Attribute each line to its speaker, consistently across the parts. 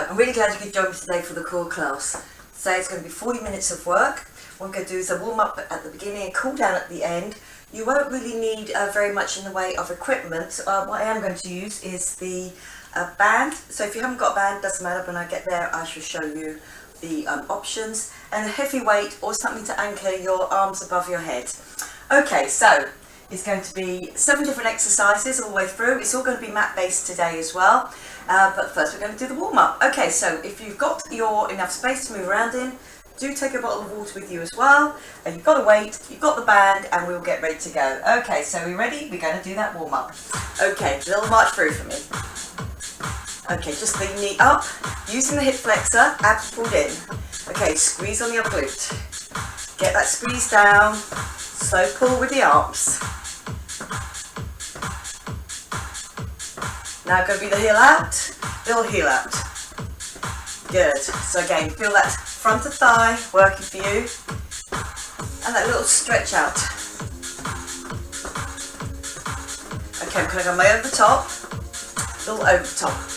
Speaker 1: I'm really glad you could join me today for the core class. Today it's going to be 40 minutes of work. What I'm going to do is a warm up at the beginning and cool down at the end. You won't really need very much in the way of equipment. What I am going to use is the band. So if you haven't got a band, doesn't matter. When I get there, I shall show you the options. And a heavy weight or something to anchor your arms above your head. Okay, so it's going to be 7 different exercises all the way through. It's all going to be mat based today as well. But first we're going to do the warm up. Okay, so if you've got enough space to move around in, do take a bottle of water with you as well. And you've got a weight, you've got the band, and we'll get ready to go. Okay, so we're ready? We're going to do that warm up. Okay, a little march through for me. Okay, just the knee up, using the hip flexor, abs pulled in. Okay, squeeze on the upper glute. Get that squeeze down, slow pull with the arms. Now going to be the heel out, little heel out. Good, so again, feel that front of thigh working for you. And that little stretch out. Okay, I'm going to go my over the top, little over the top.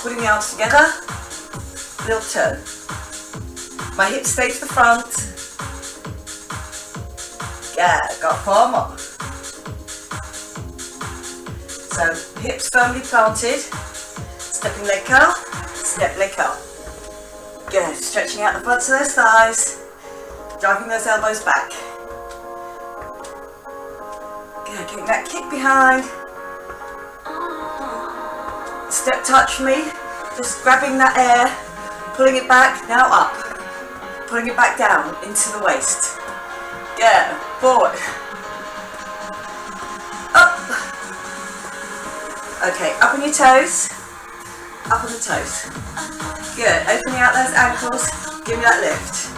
Speaker 1: Putting the arms together, little turn. My hips stay to the front. Yeah, got 4 more. So hips firmly planted, stepping leg curl, step leg curl. Good, stretching out the fronts of those thighs, driving those elbows back. Good, getting that kick behind. Step touch me, just grabbing that air, pulling it back, now up, pulling it back down into the waist. Yeah, forward, up. Okay, up on your toes, up on the toes. Good, opening out those ankles, give me that lift.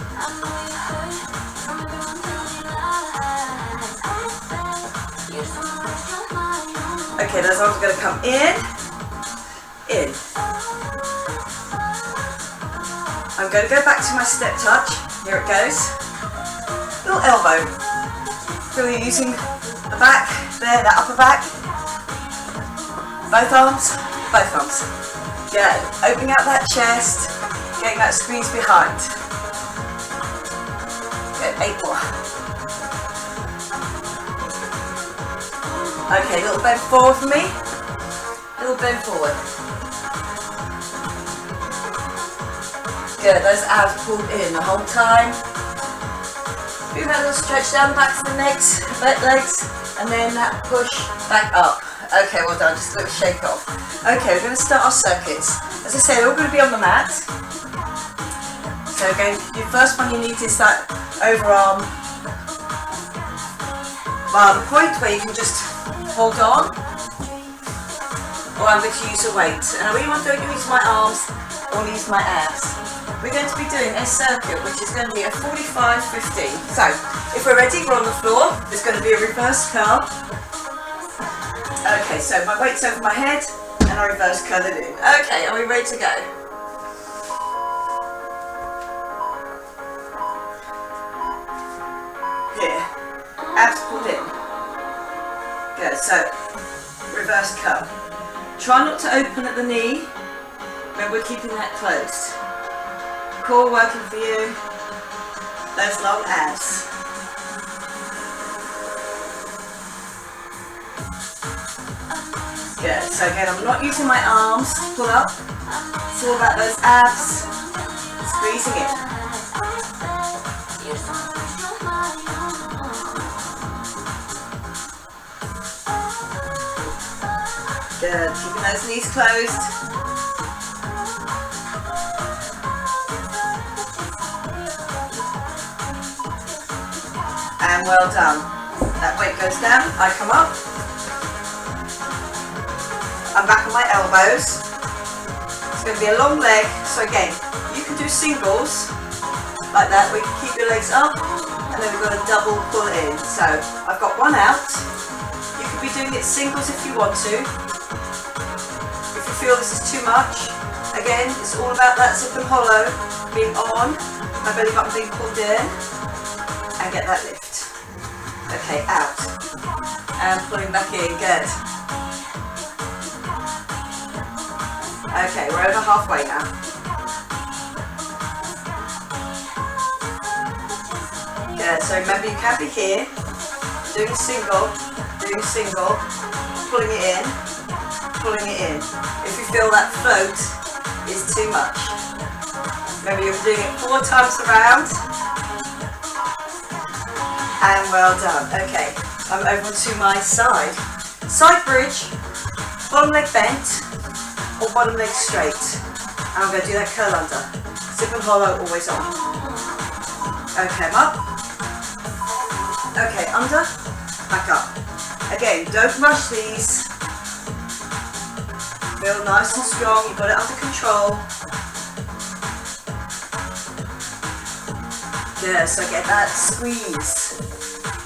Speaker 1: Okay, those arms are going to come in. I'm going to go back to my step touch. Here it goes. Little elbow. Feel you're using the back there, that upper back. Both arms, both arms. Good. Opening out that chest, getting that squeeze behind. Good. 8 more. Okay, little bend forward for me. Little bend forward. Good, those abs pulled in the whole time. Do that little stretch down the backs of the legs, and then that push back up. Okay, well done, just a little shake off. Okay, we're going to start our circuits. As I said, they're all going to be on the mat. So again, your first one you need is that overarm bar point where you can just hold on. Or I'm going to use a weight. And I really want to use my arms or use my abs. We're going to be doing a circuit, which is going to be a 45-15. So, if we're ready, we're on the floor. There's going to be a reverse curl. Okay, so my weight's over my head, and I reverse curl it in. Okay, are we ready to go? Here, abs pulled in. Good, so, reverse curl. Try not to open at the knee, when we're keeping that closed. Core working for you, those long abs. Good, so again I'm not using my arms to pull up, it's all about those abs, squeezing in. Good, keeping those knees closed. And well done. That weight goes down, I come up. I'm back on my elbows. It's going to be a long leg, so again, you can do singles like that, where you can keep your legs up, and then we've got a double pull in. So I've got one out. You could be doing it singles if you want to. If you feel this is too much, again, it's all about that zip and hollow being on, my belly button being pulled in, and get that lift. Okay, out. And pulling back in, good. Okay, we're over halfway now. Good, so remember you can be here, doing single, pulling it in, pulling it in. If you feel that float is too much. Remember you're doing it 4 times around. And well done. Okay, I'm over to my side. Side bridge, bottom leg bent or bottom leg straight. And I'm going to do that curl under. Zip and hollow, always on. Okay, I'm up. Okay, under, back up. Again, don't rush these. Feel nice and strong, you've got it under control. Good, so get that squeeze.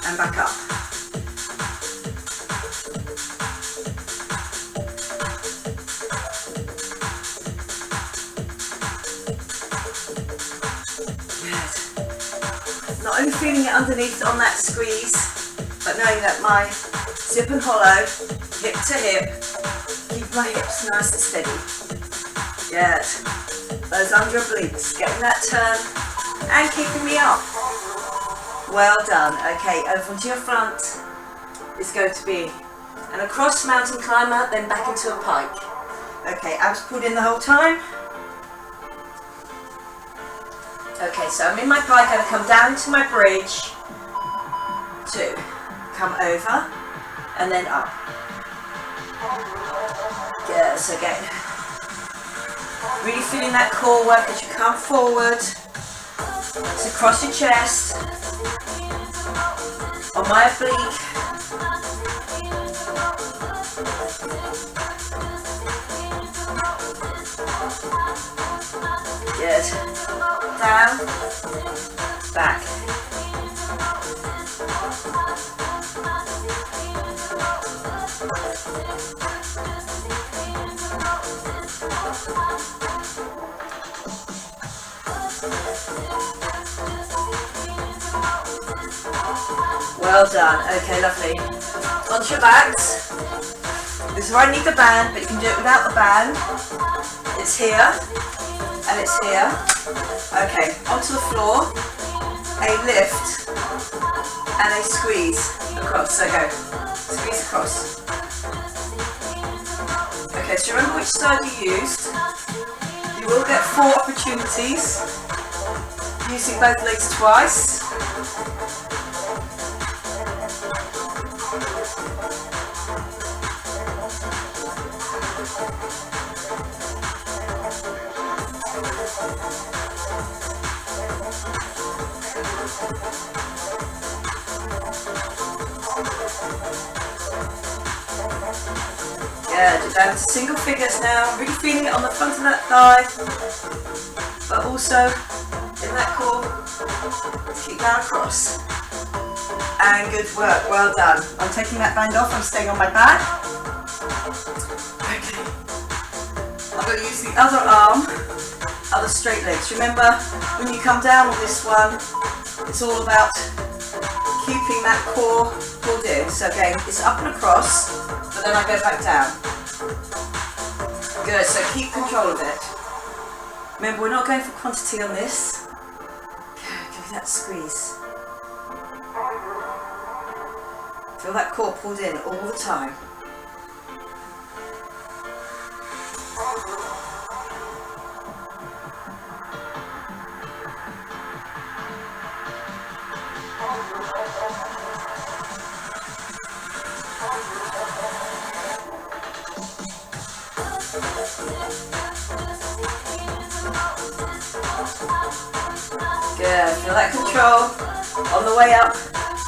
Speaker 1: And back up. Good. Not only feeling it underneath on that squeeze, but knowing that my zip and hollow, hip to hip, keep my hips nice and steady. Good. Those under obliques, getting that turn and keeping me up. Well done. Okay, over onto your front is going to be an across mountain climber, then back into a pike. Okay, abs pulled in the whole time. Okay, so I'm in my pike, I'm going to come down to my bridge, 2, come over, and then up. Good, so again, really feeling that core work as you come forward. So across your chest, on my oblique, good, down, back, well done. Okay, lovely. Onto your backs. This is where I need the band, but you can do it without the band. It's here, and it's here. Okay, onto the floor, a lift, and a squeeze across. So go, squeeze across. Okay, so remember which side you used. You will get 4 opportunities, using both legs twice. Good, down to single figures now, really feeling it on the front of that thigh, but also in that core, keep that across. And good work, well done. I'm taking that band off, I'm staying on my back. Okay, I'm going to use the other arm, other straight legs. Remember, when you come down on this one, it's all about keeping that core pulled in. So again, it's up and across, but then I go back down. Good, so keep control of it. Remember, we're not going for quantity on this. Good, give me that squeeze. Feel that core pulled in all the time. Good, feel that control on the way up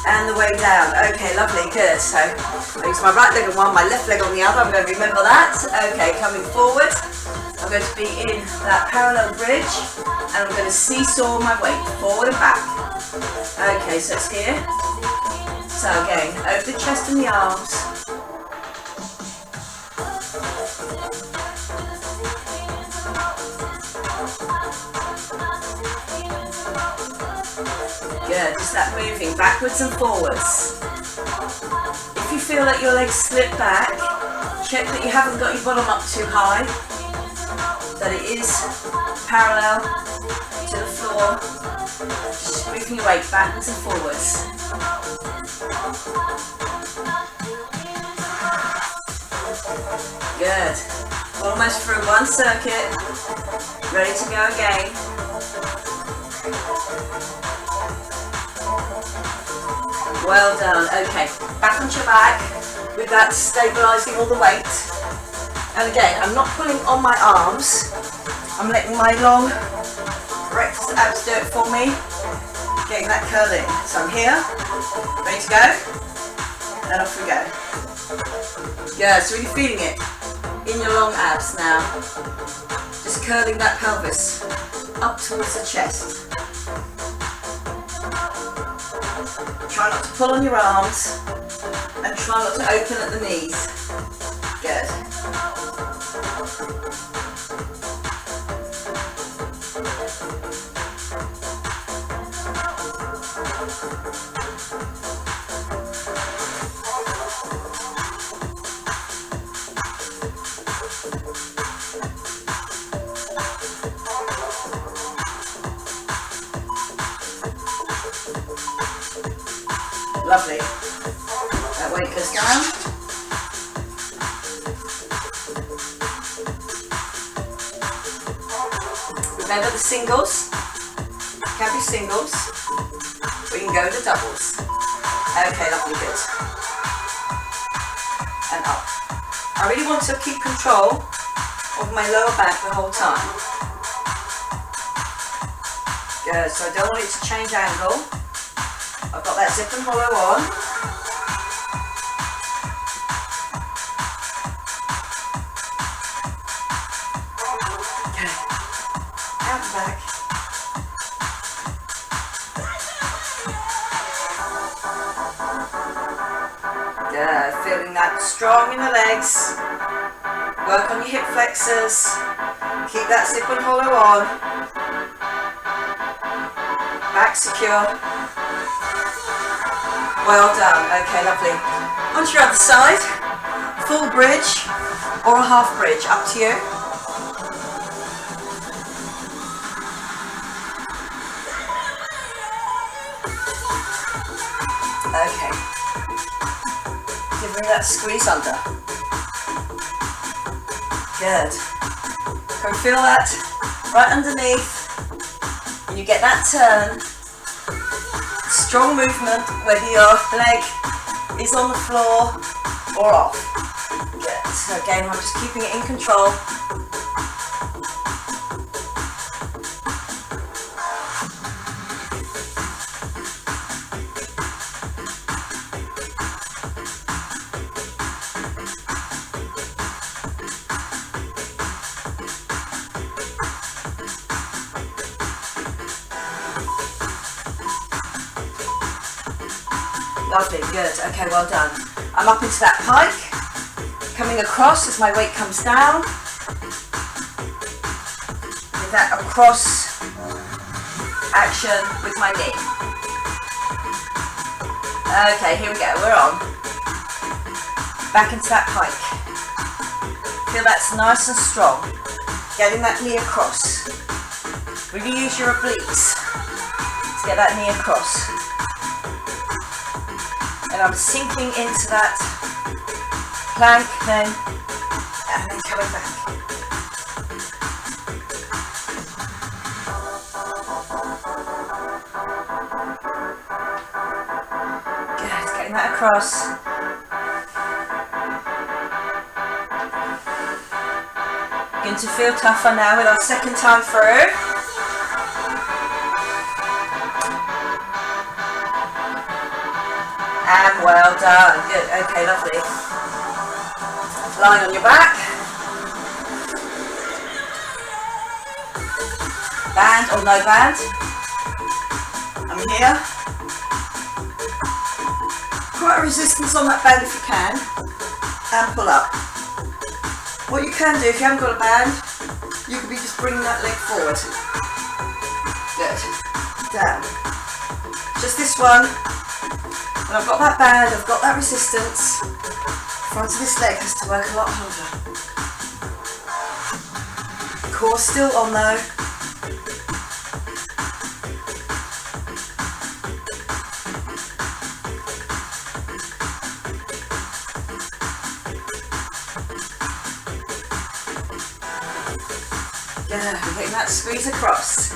Speaker 1: and the way down. Okay, lovely, good. So I use my right leg on one, my left leg on the other. I'm going to remember that. Okay, coming forward. I'm going to be in that parallel bridge and I'm going to seesaw my weight forward and back. Okay, so it's here. So again, over the chest and the arms. Good, just that moving backwards and forwards. If you feel that your legs slip back, check that you haven't got your bottom up too high. that it is parallel to the floor. Just moving your weight backwards and forwards. Good. Almost through one circuit. Ready to go again. Well done. Okay, back onto your back with that stabilising all the weight. And again, I'm not pulling on my arms. I'm letting my long rectus abs do it for me. Getting that curl in. So I'm here, ready to go, and off we go. Good, so really feeling it in your long abs now. Just curling that pelvis up towards the chest. Try not to pull on your arms and try not to open at the knees. Good. Lovely. That weight goes down. Remember the singles. Can be singles. We can go to doubles. Okay, lovely, good. And up. I really want to keep control of my lower back the whole time. Good, so I don't want it to change angle. I've got that zip and hollow on. Okay. Out and back. Good. Feeling that strong in the legs. Work on your hip flexors. Keep that zip and hollow on. Back secure. Well done. Okay, lovely. Onto your other side. Full bridge or a half bridge, up to you. Okay. Give me that squeeze under. Good. Can you feel that right underneath? And you get that turn. Strong movement, whether your leg is on the floor or off. Good. So again, I'm just keeping it in control. Lovely, good. Okay, well done. I'm up into that pike, coming across as my weight comes down. With that across action with my knee. Okay, here we go, we're on. Back into that pike. Feel that's nice and strong. Getting that knee across. Really use your obliques to get that knee across. And I'm sinking into that plank then, and then coming back. Good, getting that across. Begin to feel tougher now with our second time through. And well done. Good. Okay, lovely. Lying on your back. Band or no band. I'm here. Quite a resistance on that band if you can. And pull up. What you can do if you haven't got a band, you could be just bringing that leg forward. Good. Down. Just this one. And I've got that band, I've got that resistance. Front of this leg has to work a lot harder. Core still on though. Yeah, we're getting that squeeze across.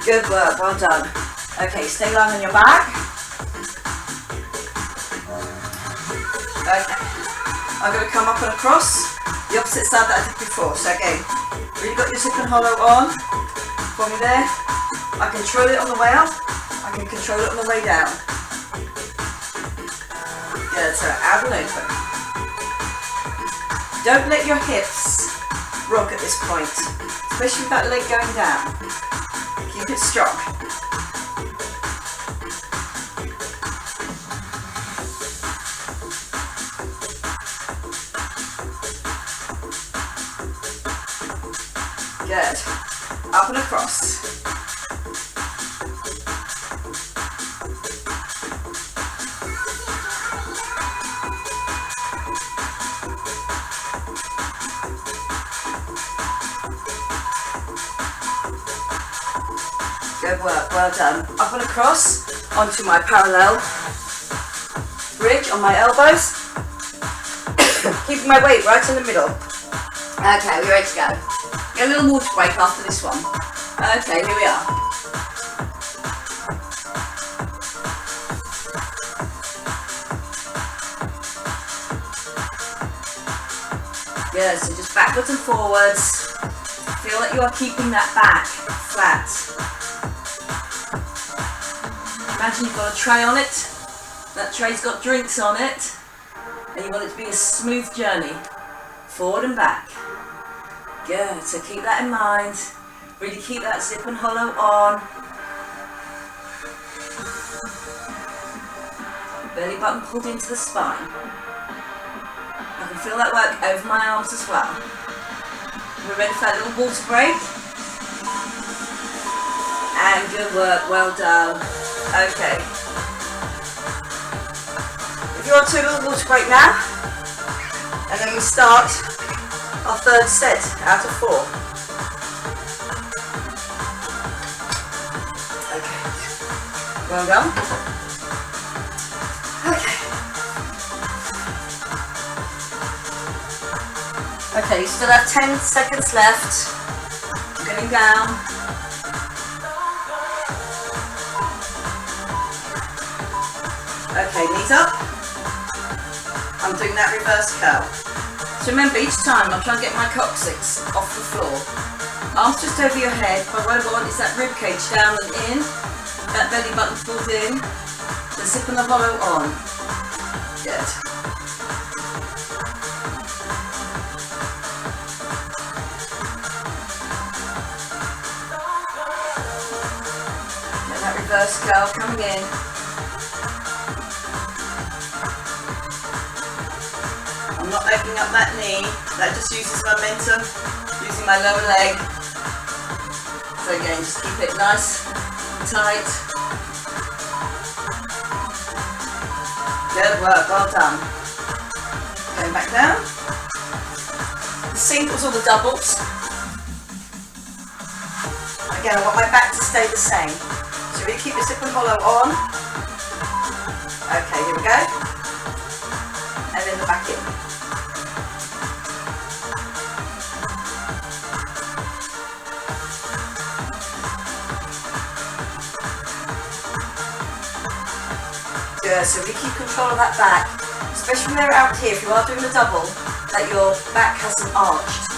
Speaker 1: Good work, well done. Okay, stay lying on your back. Okay, I'm going to come up and across the opposite side that I did before. So again, really got your hip and hollow on for me there. I control it on the way up, I can control it on the way down. Good, so out and open. Don't let your hips rock at this point, especially with that leg going down. Keep it strong. Good. Up and across. Good work, well done. Up and across onto my parallel bridge on my elbows. Keeping my weight right in the middle. Okay, we're ready to go. Get a little water break after this one. Okay, here we are. Good, so just backwards and forwards. Feel that you are keeping that back flat. Imagine you've got a tray on it. That tray's got drinks on it. And you want it to be a smooth journey. Forward and back. Good, so keep that in mind. Really keep that zip and hollow on. Belly button pulled into the spine. I can feel that work over my arms as well. We're ready for that little water break. And good work, well done. Okay. If you want to, a little water break now. And then we start our third set out of 4. Okay. Well done. Okay. Okay, you still have 10 seconds left. Getting down. Okay, knees up. I'm doing that reverse curl. So remember, each time I'm trying to get my coccyx off the floor. Arms just over your head, but what I want is that rib cage down and in, that belly button pulled in, the zip and the hollow on. Good. Get that reverse curl coming in. I'm not opening up that knee, that just uses momentum, using my lower leg. So again, just keep it nice and tight. Good work, well done. Going back down. The singles or the doubles. Again, I want my back to stay the same. So really keep your zip and hollow on. Okay, here we go. And then the back in. Good, so really keep control of that back, especially when they're out here, if you are doing the double, that your back hasn't arched.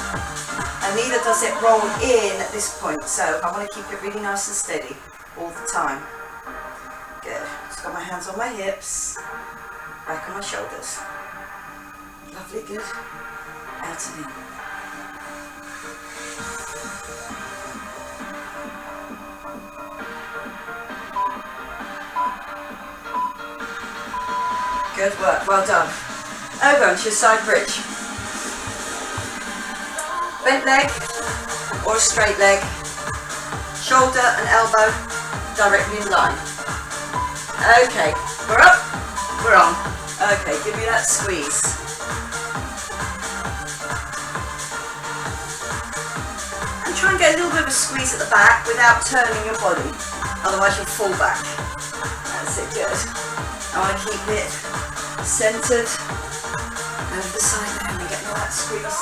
Speaker 1: And neither does it roll in at this point, so I want to keep it really nice and steady all the time. Good, just got my hands on my hips, back on my shoulders. Lovely, good. Out and in. Good work, well done. Over onto your side bridge. Bent leg or a straight leg. Shoulder and elbow directly in line. Okay, we're up, we're on. Okay, give me that that squeeze. And try and get a little bit of a squeeze at the back without turning your body, otherwise you'll fall back. That's it, good. I want to keep it centered over the side there and get all that squeeze.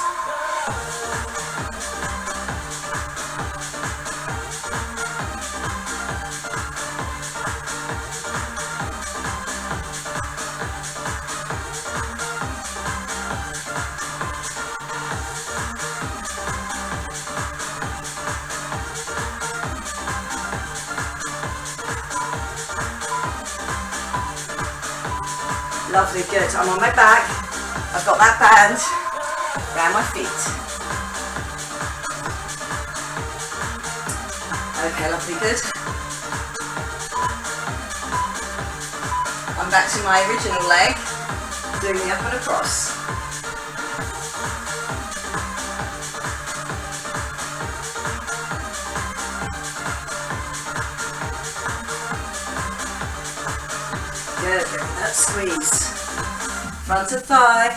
Speaker 1: Lovely, good. I'm on my back. I've got that band around my feet. Okay, lovely, good. I'm back to my original leg, doing the up and across. Good, that squeeze. Front of thigh.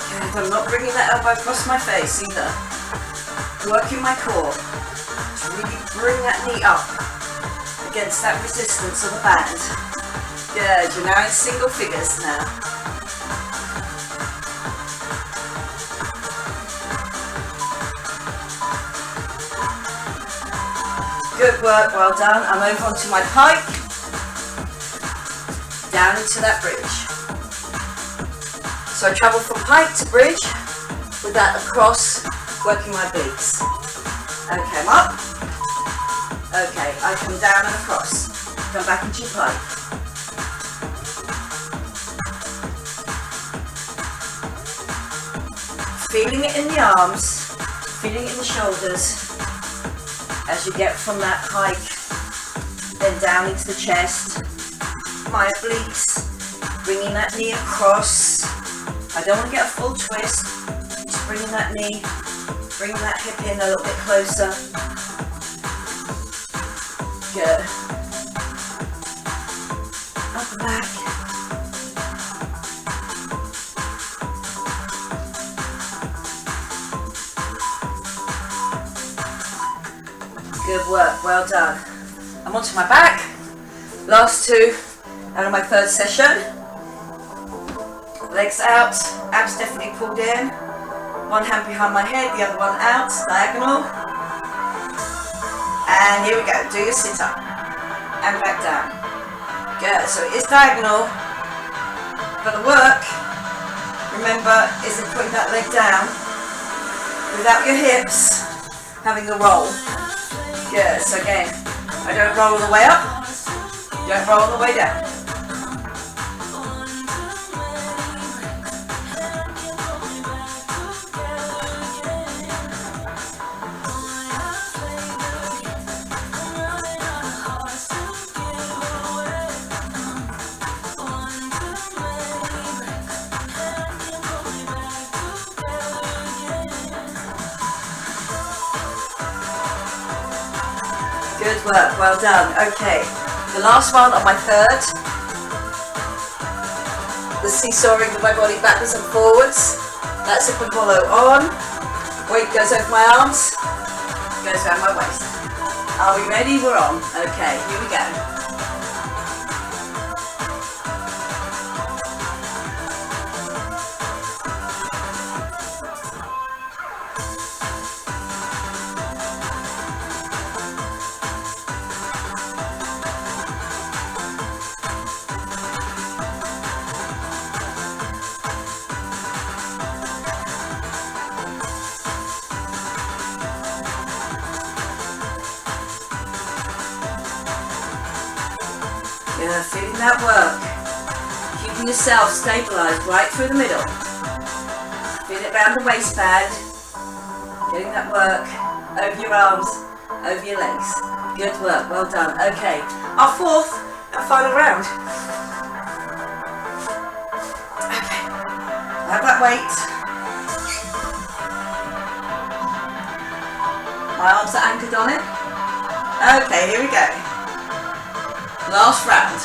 Speaker 1: Good, I'm not bringing that elbow across my face either. Working my core to really bring that knee up against that resistance of the band. Good, you're now in single figures now. Good work, well done. I'm over onto my pike, down into that bridge. So I travel from pike to bridge with that across, working my obliques. Okay, I'm up. Okay, I come down and across. Come back into your pike. Feeling it in the arms, feeling it in the shoulders. As you get from that pike, then down into the chest, my obliques, bringing that knee across. I don't want to get a full twist, just bringing that knee, bringing that hip in a little bit closer. Good. Up and back. Good work, well done. I'm onto my back. Last two out of my third session. Legs out, abs definitely pulled in. One hand behind my head, the other one out, diagonal. And here we go, do your sit up. And back down. Good, so it is diagonal. But the work, remember, isn't putting that leg down without your hips having a roll. Good, so again, I don't roll all the way up, don't roll all the way down. Good work, well done. Okay, the last one on my third. The seesawing of my body backwards and forwards. That's hip and hollow on. Weight goes over my arms, goes around my waist. Are we ready? We're on. Okay, here we go. Yeah, feeling that work. Keeping yourself stabilised right through the middle. Feel it around the waistband. Getting that work over your arms, over your legs. Good work, well done. Okay, our fourth and final round. Okay, have that weight. My arms are anchored on it. Okay, here we go. Last round.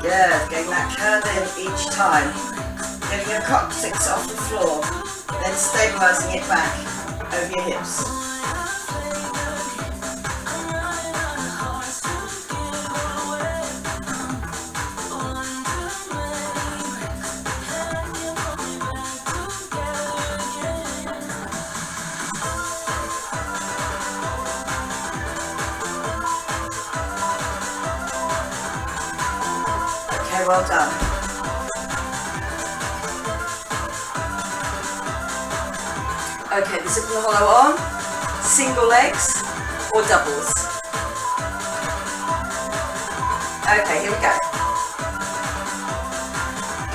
Speaker 1: Good, getting that curve in each time. Getting your coccyx off the floor, then stabilising it back over your hips. Okay, well done. Okay, the simple hollow on, single legs or doubles. Okay, here we go.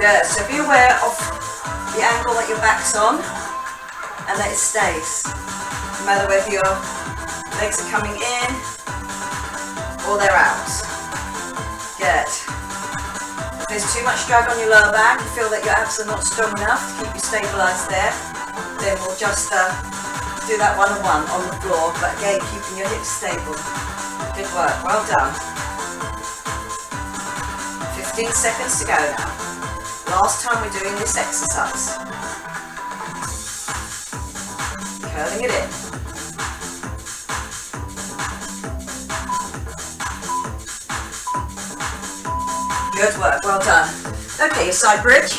Speaker 1: Good, so be aware of the angle that your back's on and that it stays. No matter whether your legs are coming in or they're out. Good. If there's too much drag on your lower back, you feel that your abs are not strong enough to keep you stabilised there, then we'll just do that one-on-one on the floor, but again, keeping your hips stable. Good work, well done. 15 seconds to go now. Last time we're doing this exercise. Curling it in. Good work, well done. Okay, your side bridge.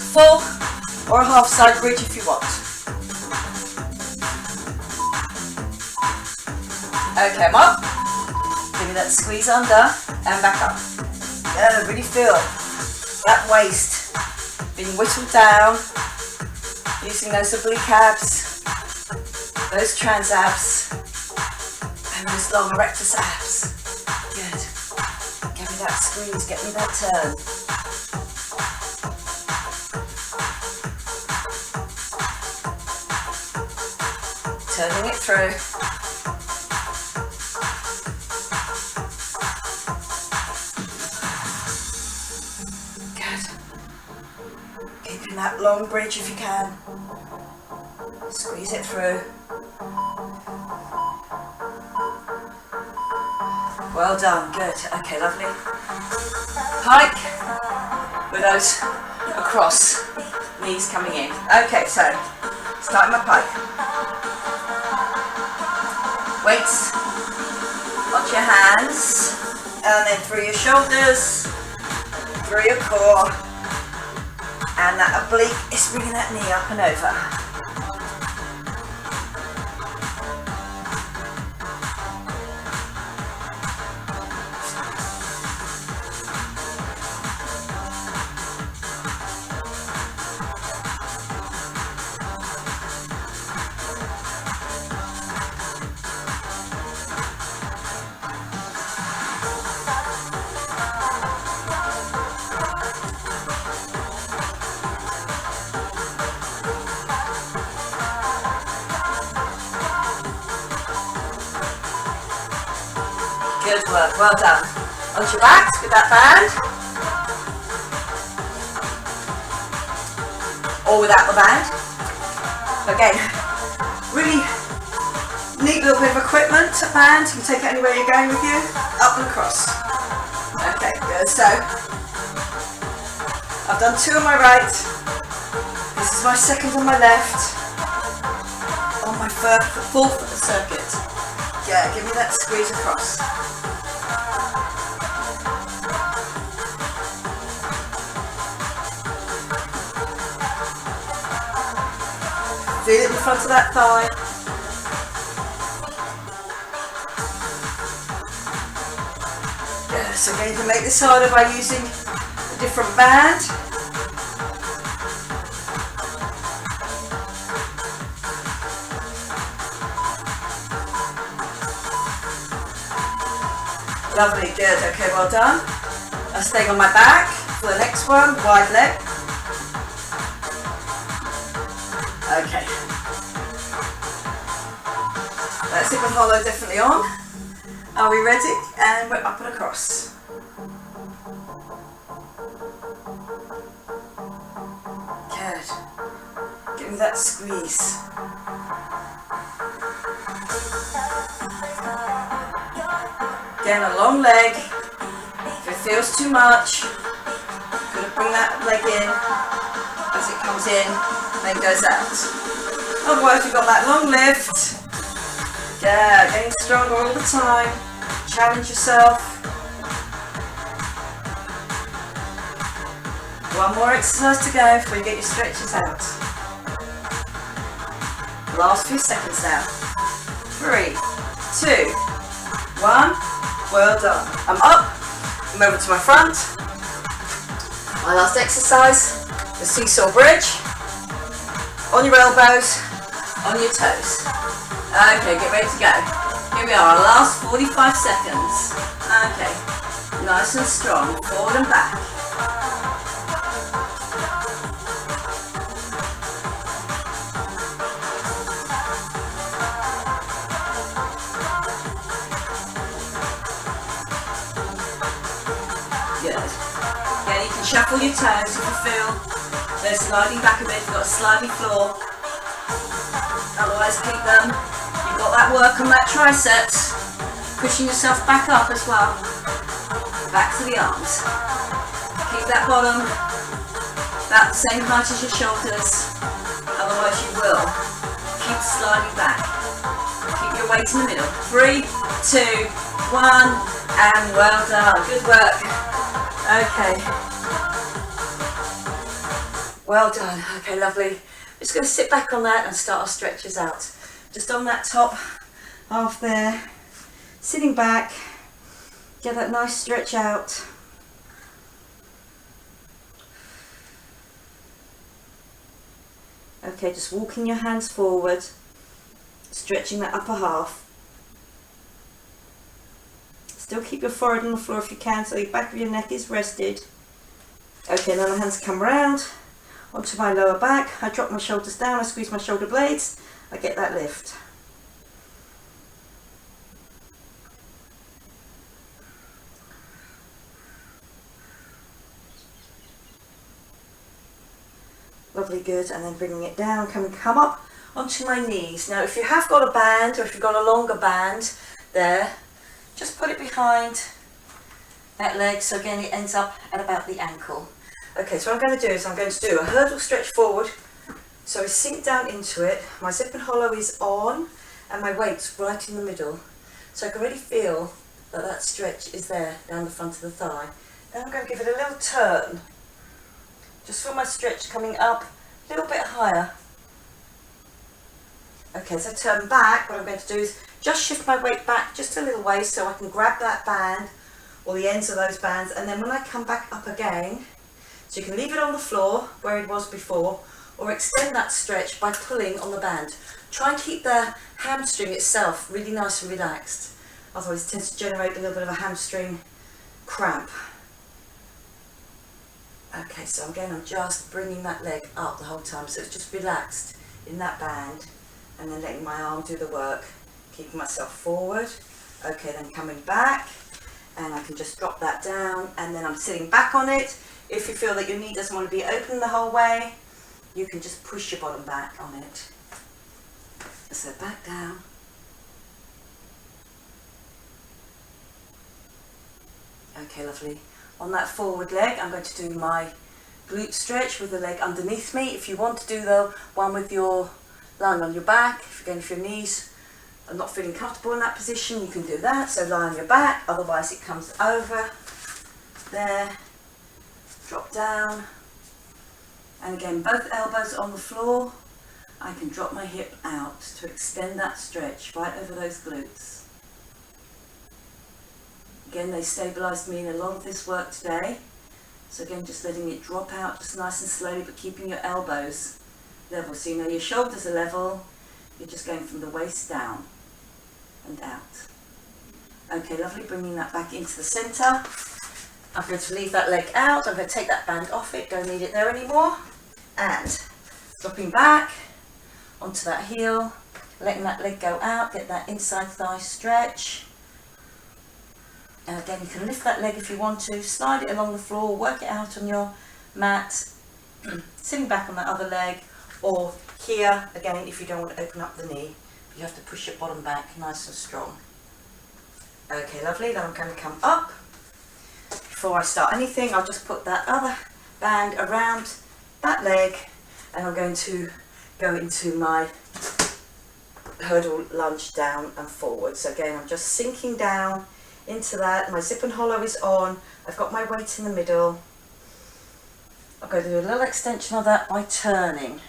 Speaker 1: Full or a half side bridge if you want. Okay, I'm up. Give me that squeeze under and back up. Yeah, really feel that waist being whittled down, using those oblique abs, those trans abs, and those long erectus abs. Good. Give me that squeeze, get me that turn. Turning it through. Good. Keeping that long bridge if you can. Squeeze it through. Well done, good. Okay, lovely. Pike with those across, knees coming in. Okay, so starting my pike. Weights onto your hands, and then through your shoulders, through your core, and that oblique is bringing that knee up and over. Good work, well done. Onto your backs with that band. Or without the band. Again, really neat little bit of equipment, a band. You can take it anywhere you're going with you. Up and across. Okay, good. So, I've done 2 on my right. This is my second on my left. On my fourth circuit. Yeah, give me that squeeze across. Feel it in the front of that thigh. Yes, again you can make this harder by using a different band. Lovely, good, okay, well done. I'm staying on my back for the next one, wide leg. Okay. That's it with hollow definitely on. Are we ready? And we're up and across. that squeeze. Again, a long leg. If it feels too much, you're going to bring that leg in as it comes in, then goes out. Otherwise, you've got that long lift. Yeah, getting stronger all the time. Challenge yourself. One more exercise to go before you get your stretches out. Last few seconds now. 3, 2, 1. Well done. I'm up. I'm over to my front. My last exercise, the Seesaw Bridge. On your elbows, on your toes. Okay, get ready to go. Here we are, our last 45 seconds. Okay, nice and strong, forward and back. Good. Again, you can shuffle your toes if you feel they're sliding back a bit. You've got a slidey floor. Otherwise, keep them. You've got that work on that triceps. Pushing yourself back up as well. Back to the arms. Keep that bottom about the same height as your shoulders. Otherwise, you will keep sliding back. Keep your weight in the middle. 3, 2, 1, and well done. Good work. Okay. Well done. Okay, lovely. I'm just going to sit back on that and start our stretches out. Just on that top half there. Sitting back. Get that nice stretch out. Okay, just walking your hands forward. Stretching that upper half. Still keep your forehead on the floor if you can, so the back of your neck is rested. Okay, now the hands come round onto my lower back. I drop my shoulders down, I squeeze my shoulder blades, I get that lift. Lovely, good, and then bringing it down, come up onto my knees. Now if you have got a band, or if you've got a longer band there, just put it behind that leg, so again it ends up at about the ankle. Okay, so what I'm going to do is I'm going to do a hurdle stretch forward, so I sink down into it, my zip and hollow is on, and my weight's right in the middle. So I can really feel that that stretch is there down the front of the thigh. Then I'm going to give it a little turn. Just feel my stretch coming up a little bit higher. Okay, so turn back, what I'm going to do is just shift my weight back just a little way so I can grab that band or the ends of those bands, and then when I come back up again, so you can leave it on the floor where it was before, or extend that stretch by pulling on the band. Try and keep the hamstring itself really nice and relaxed, otherwise it tends to generate a little bit of a hamstring cramp. Okay, so again I'm just bringing that leg up the whole time, so it's just relaxed in that band, and then letting my arm do the work, keeping myself forward. Okay, then coming back, and I can just drop that down, and then I'm sitting back on it. If you feel that your knee doesn't want to be open the whole way, you can just push your bottom back on it. So back down. Okay, lovely. On that forward leg, I'm going to do my glute stretch with the leg underneath me. If you want to do the one with your lying on your back, if again if your knees are not feeling comfortable in that position, you can do that. So lie on your back, otherwise it comes over there, drop down, and again both elbows on the floor. I can drop my hip out to extend that stretch right over those glutes. Again, they stabilised me in a lot of this work today. So again, just letting it drop out just nice and slowly, but keeping your elbows level. So you know your shoulders are level, you're just going from the waist down and out. Okay, lovely, bringing that back into the centre. I'm going to leave that leg out, I'm going to take that band off it, don't need it there anymore. And dropping back onto that heel, letting that leg go out, get that inside thigh stretch. And again, you can lift that leg if you want to, slide it along the floor, work it out on your mat, sitting back on that other leg, or here, again, if you don't want to open up the knee, you have to push your bottom back nice and strong. Okay, lovely. Then I'm going to come up. Before I start anything, I'll just put that other band around that leg, and I'm going to go into my hurdle lunge down and forward. So again, I'm just sinking down into that. My zip and hollow is on. I've got my weight in the middle. I'm going to do a little extension of that by turning.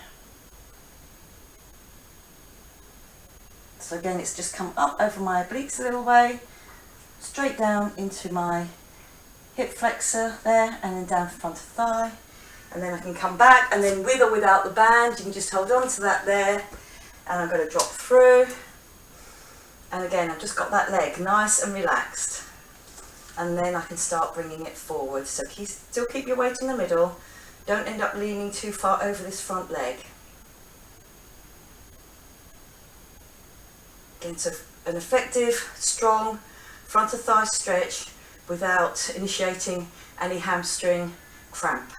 Speaker 1: So again, it's just come up over my obliques a little way, straight down into my hip flexor there, and then down front of thigh. And then I can come back, and then with or without the band, you can just hold on to that there. And I'm going to drop through. And again, I've just got that leg nice and relaxed. And then I can start bringing it forward. So still keep your weight in the middle. Don't end up leaning too far over this front leg. Again, so an effective, strong front of thigh stretch without initiating any hamstring cramp.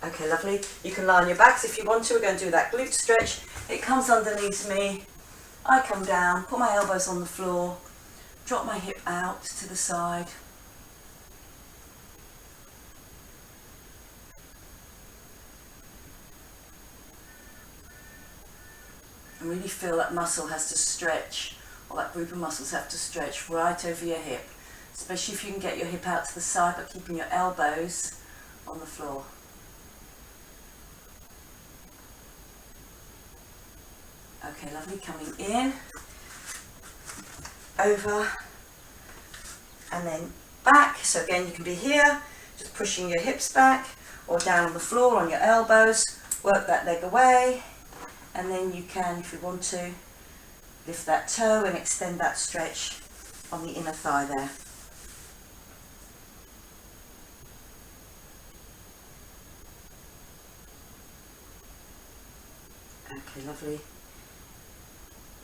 Speaker 1: Okay, lovely. You can lie on your backs if you want to. We're going to do that glute stretch. It comes underneath me. I come down, put my elbows on the floor, drop my hip out to the side. And really feel that muscle has to stretch, or that group of muscles have to stretch right over your hip. Especially if you can get your hip out to the side, but keeping your elbows on the floor. Okay, lovely. Coming in, over, and then back. So again, you can be here, just pushing your hips back, or down on the floor on your elbows. Work that leg away, and then you can, if you want to, lift that toe and extend that stretch on the inner thigh there. Okay, lovely.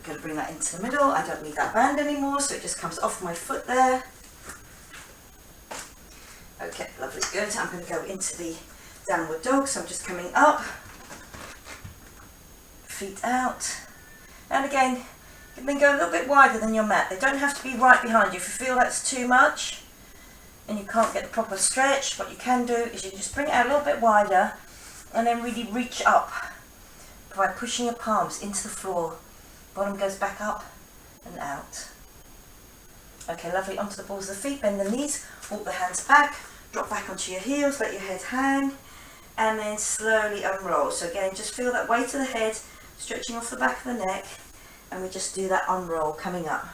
Speaker 1: Going to bring that into the middle. I don't need that band anymore, so it just comes off my foot there. Okay, lovely, good. I'm going to go into the downward dog, so I'm just coming up, feet out, and again, you can then go a little bit wider than your mat. They don't have to be right behind you. If you feel that's too much and you can't get the proper stretch, what you can do is you just bring it out a little bit wider and then really reach up by pushing your palms into the floor. Bottom goes back up and out. Okay, lovely. Onto the balls of the feet, bend the knees, walk the hands back, drop back onto your heels, let your head hang, and then slowly unroll. So again, just feel that weight of the head stretching off the back of the neck, and we just do that unroll coming up.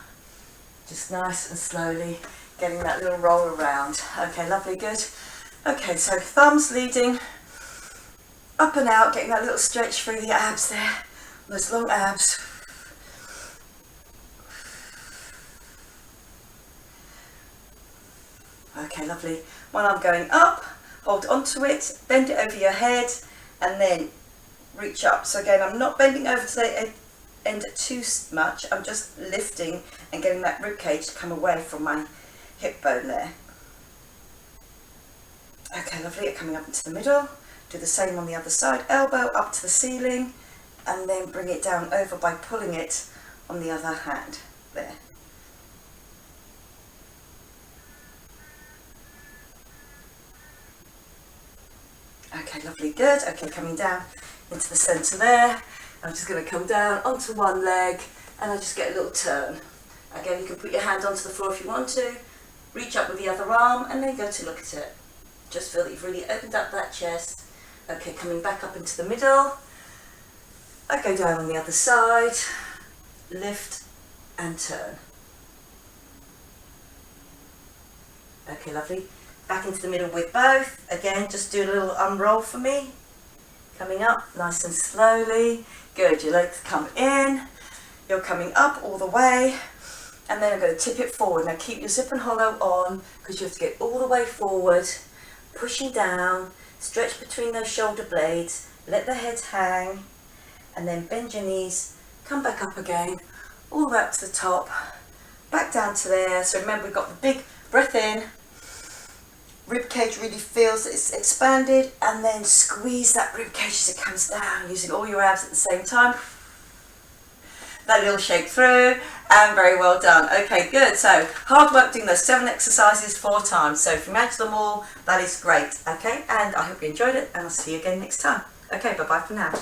Speaker 1: Just nice and slowly getting that little roll around. Okay, lovely, good. Okay, so thumbs leading, up and out, getting that little stretch through the abs there, those long abs. Okay, lovely. While I'm going up, hold onto it, bend it over your head, and then reach up. So again, I'm not bending over to the end too much. I'm just lifting and getting that rib cage to come away from my hip bone there. Okay, lovely. Coming up into the middle. Do the same on the other side. Elbow up to the ceiling, and then bring it down over by pulling it on the other hand there. Okay, lovely, good. Okay, coming down into the centre there. I'm just going to come down onto one leg, and I just get a little turn. Again, you can put your hand onto the floor if you want to. Reach up with the other arm, and then go to look at it. Just feel that you've really opened up that chest. Okay, coming back up into the middle. I go down on the other side, lift and turn. Okay, lovely. Back into the middle with both. Again, just do a little unroll for me. Coming up nice and slowly. Good, your legs come in. You're coming up all the way. And then I'm going to tip it forward. Now keep your zip and hollow on, because you have to get all the way forward. Pushing down. Stretch between those shoulder blades. Let the head hang. And then bend your knees. Come back up again. All the way up to the top. Back down to there. So remember, we've got the big breath in. rib cage really feels that it's expanded, and then squeeze that rib cage as it comes down using all your abs at the same time. That little shake through, and very well done. Okay, good. So hard work doing those 7 exercises 4 times. So if you manage them all, that is great. Okay, and I hope you enjoyed it, and I'll see you again next time. Okay, bye bye for now.